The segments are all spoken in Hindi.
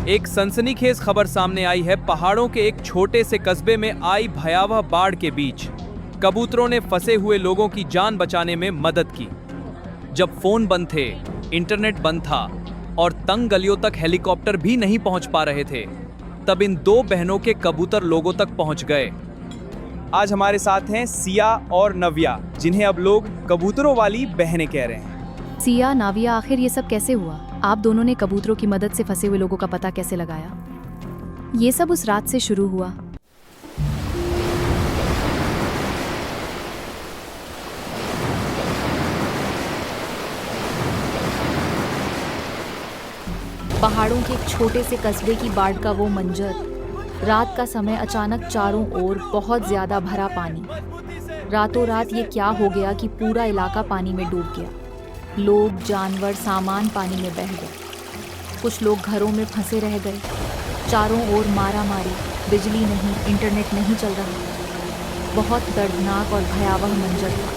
एक सनसनीखेज खबर सामने आई है। पहाड़ों के एक छोटे से कस्बे में आई भयावह बाढ़ के बीच कबूतरों ने फंसे हुए लोगों की जान बचाने में मदद की। जब फोन बंद थे, इंटरनेट बंद था और तंग गलियों तक हेलीकॉप्टर भी नहीं पहुंच पा रहे थे, तब इन दो बहनों के कबूतर लोगों तक पहुंच गए। आज हमारे साथ हैं सिया और नव्या, जिन्हें अब लोग कबूतरों वाली बहनें कह रहे हैं। सिया, नाविया, आखिर ये सब कैसे हुआ? आप दोनों ने कबूतरों की मदद से फंसे हुए लोगों का पता कैसे लगाया? ये सब उस रात से शुरू हुआ। पहाड़ों के एक छोटे से कस्बे की बाढ़ का वो मंजर। रात का समय, अचानक चारों ओर बहुत ज्यादा भरा पानी। रातों रात ये क्या हो गया कि पूरा इलाका पानी में डूब गया। लोग, जानवर, सामान पानी में बह गए। कुछ लोग घरों में फंसे रह गए। चारों ओर मारामारी, बिजली नहीं, इंटरनेट नहीं चल रहा। बहुत दर्दनाक और भयावह मंजर था।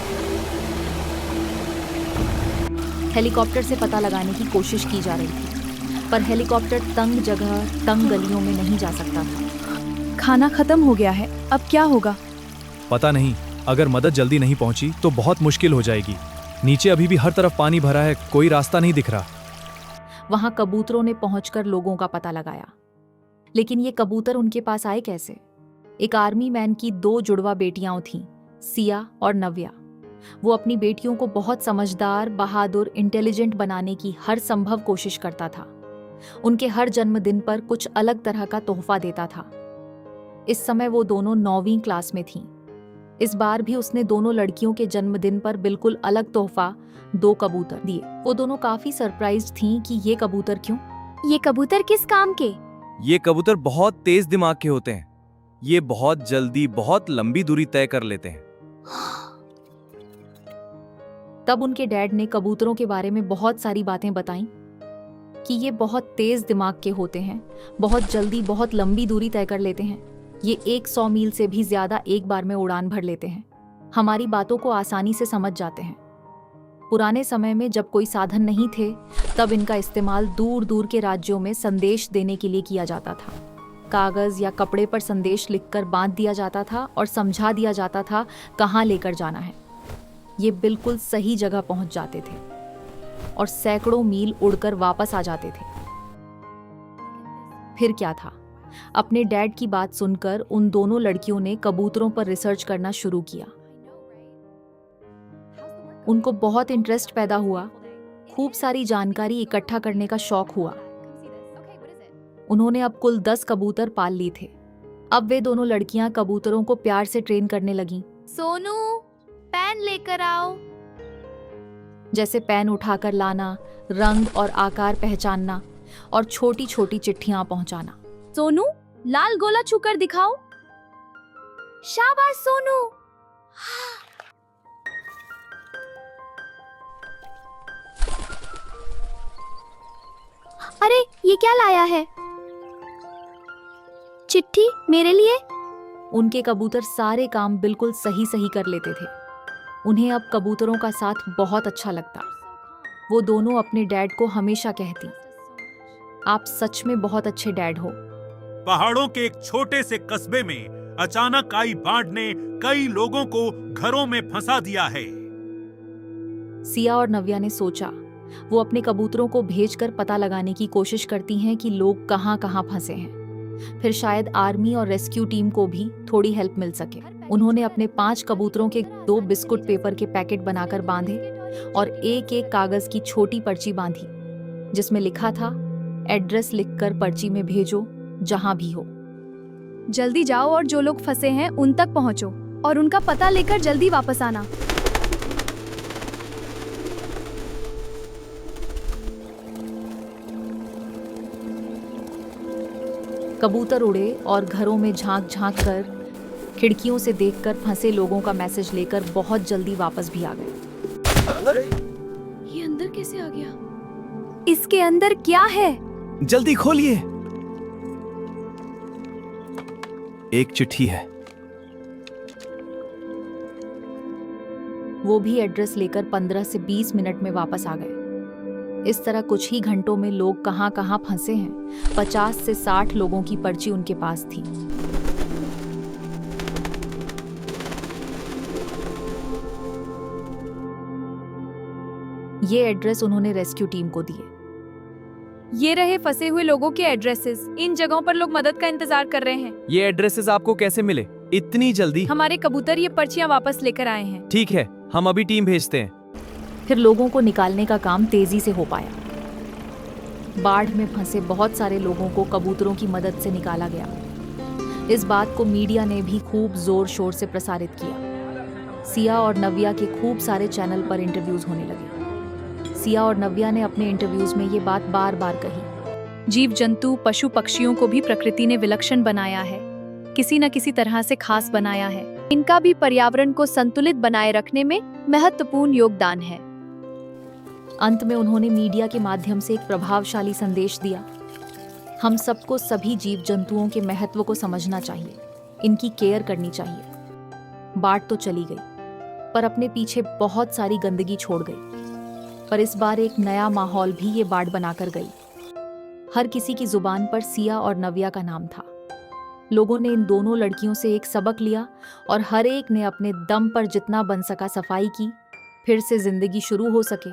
हेलीकॉप्टर से पता लगाने की कोशिश की जा रही थी, पर हेलीकॉप्टर तंग जगह, तंग गलियों में नहीं जा सकता था। खाना खत्म हो गया है, अब क्या होगा? पता नहीं। अगर मदद जल्दी नहीं पहुंची तो बहुत मुश्किल हो जाएगी। नीचे अभी भी हर तरफ पानी भरा है, कोई रास्ता नहीं दिख रहा। वहां कबूतरों ने पहुंचकर लोगों का पता लगाया, लेकिन ये कबूतर उनके पास आए कैसे? एक आर्मी मैन की 2 जुड़वा बेटियां थीं, सिया और नव्या। वो अपनी बेटियों को बहुत समझदार, बहादुर, इंटेलिजेंट बनाने की हर संभव कोशिश करता था। उनके हर जन्मदिन पर कुछ अलग तरह का तोहफा देता था। इस समय वो दोनों 9वीं क्लास में थीं। इस बार भी उसने दोनों लड़कियों के जन्मदिन पर बिल्कुल अलग तोहफा, 2 कबूतर दिए। वो दोनों काफी सरप्राइज्ड थीं कि ये कबूतर क्यों? ये कबूतर किस काम के? ये कबूतर बहुत तेज दिमाग के होते हैं। ये बहुत जल्दी बहुत लंबी दूरी तय कर लेते हैं। तब उनके डैड ने कबूतरों के बारे में बहुत सारी बातें बताईं कि ये बहुत तेज दिमाग के होते हैं, बहुत जल्दी बहुत लंबी दूरी तय कर लेते हैं। ये 100 मील से भी ज्यादा एक बार में उड़ान भर लेते हैं। हमारी बातों को आसानी से समझ जाते हैं। पुराने समय में जब कोई साधन नहीं थे, तब इनका इस्तेमाल दूर दूर के राज्यों में संदेश देने के लिए किया जाता था। कागज या कपड़े पर संदेश लिखकर बांध दिया जाता था और समझा दिया जाता था कहाँ लेकर जाना है। ये बिल्कुल सही जगह पहुंच जाते थे और सैकड़ों मील उड़कर वापस आ जाते थे। फिर क्या था? अपने डैड की बात सुनकर उन दोनों लड़कियों ने कबूतरों पर रिसर्च करना शुरू किया। उनको बहुत इंटरेस्ट पैदा हुआ, खूब सारी जानकारी इकट्ठा करने का शौक हुआ। उन्होंने अब कुल 10 कबूतर पाल ली थे। अब वे दोनों लड़कियां कबूतरों को प्यार से ट्रेन करने लगीं। सोनू, पेन लेकर आओ। जैसे पेन उठाकर लाना, रंग और आकार पहचानना और छोटी छोटी चिट्ठियां पहुंचाना। सोनू, लाल गोला छूकर दिखाओ। शाबाश सोनू। अरे, ये क्या लाया है? चिट्ठी मेरे लिए? उनके कबूतर सारे काम बिल्कुल सही सही कर लेते थे। उन्हें अब कबूतरों का साथ बहुत अच्छा लगता। वो दोनों अपने डैड को हमेशा कहती, आप सच में बहुत अच्छे डैड हो। पहाड़ों के एक छोटे से कस्बे में अचानक आई बाढ़ ने कई लोगों को घरों में फंसा दिया है। सिया और नव्या ने सोचा, वो अपने कबूतरों को भेजकर पता लगाने की कोशिश करती हैं कि लोग कहाँ कहाँ फंसे हैं। फिर शायद आर्मी और रेस्क्यू टीम को भी थोड़ी हेल्प मिल सके। उन्होंने अपने 5 कबूतरों के 2 बिस्कुट पेपर के पैकेट बनाकर बांधे और एक एक कागज की छोटी पर्ची बांधी, जिसमें लिखा था, एड्रेस लिखकर पर्ची में भेजो, जहां भी हो। जल्दी जाओ और जो लोग फंसे हैं उन तक पहुंचो और उनका पता लेकर जल्दी वापस आना। कबूतर उड़े और घरों में झांक झांक कर, खिड़कियों से देखकर फंसे लोगों का मैसेज लेकर बहुत जल्दी वापस भी आ गए। ये अंदर कैसे आ गया? इसके अंदर क्या है? जल्दी खोलिए। एक चिट्ठी है। वो भी एड्रेस लेकर 15 से 20 मिनट में वापस आ गए। इस तरह कुछ ही घंटों में लोग कहां कहां फंसे हैं। 50 से 60 लोगों की पर्ची उनके पास थी। ये एड्रेस उन्होंने रेस्क्यू टीम को दिए। ये रहे फंसे हुए लोगों के एड्रेसेस। इन जगहों पर लोग मदद का इंतजार कर रहे हैं। ये एड्रेसेस आपको कैसे मिले इतनी जल्दी? हमारे कबूतर ये पर्चियां वापस लेकर आए हैं। ठीक है, हम अभी टीम भेजते हैं। फिर लोगों को निकालने का काम तेजी से हो पाया। बाढ़ में फंसे बहुत सारे लोगों को कबूतरों की मदद से निकाला गया। इस बात को मीडिया ने भी खूब जोर शोर से प्रसारित किया। सिया और नव्या के खूब सारे चैनल पर इंटरव्यूज होने लगे। सिया और नव्या ने अपने इंटरव्यूज में ये बात बार बार कही। जीव जंतु, पशु पक्षियों को भी प्रकृति ने विलक्षण बनाया है, किसी न किसी तरह से खास बनाया है। इनका भी पर्यावरण को संतुलित बनाए रखने में महत्वपूर्ण योगदान है। अंत में उन्होंने मीडिया के माध्यम से एक प्रभावशाली संदेश दिया। हम सबको सभी जीव जंतुओं के महत्व को समझना चाहिए, इनकी केयर करनी चाहिए। बाढ़ तो चली गई, पर अपने पीछे बहुत सारी गंदगी छोड़ गई। पर इस बार एक नया माहौल भी ये बाढ़ बनाकर गई। हर किसी की जुबान पर सिया और नव्या का नाम था। लोगों ने इन दोनों लड़कियों से एक सबक लिया और हर एक ने अपने दम पर जितना बन सका सफाई की। फिर से जिंदगी शुरू हो सके,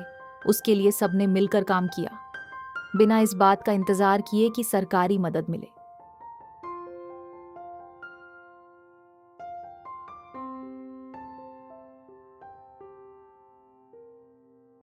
उसके लिए सबने मिलकर काम किया, बिना इस बात का इंतजार किए कि सरकारी मदद मिले।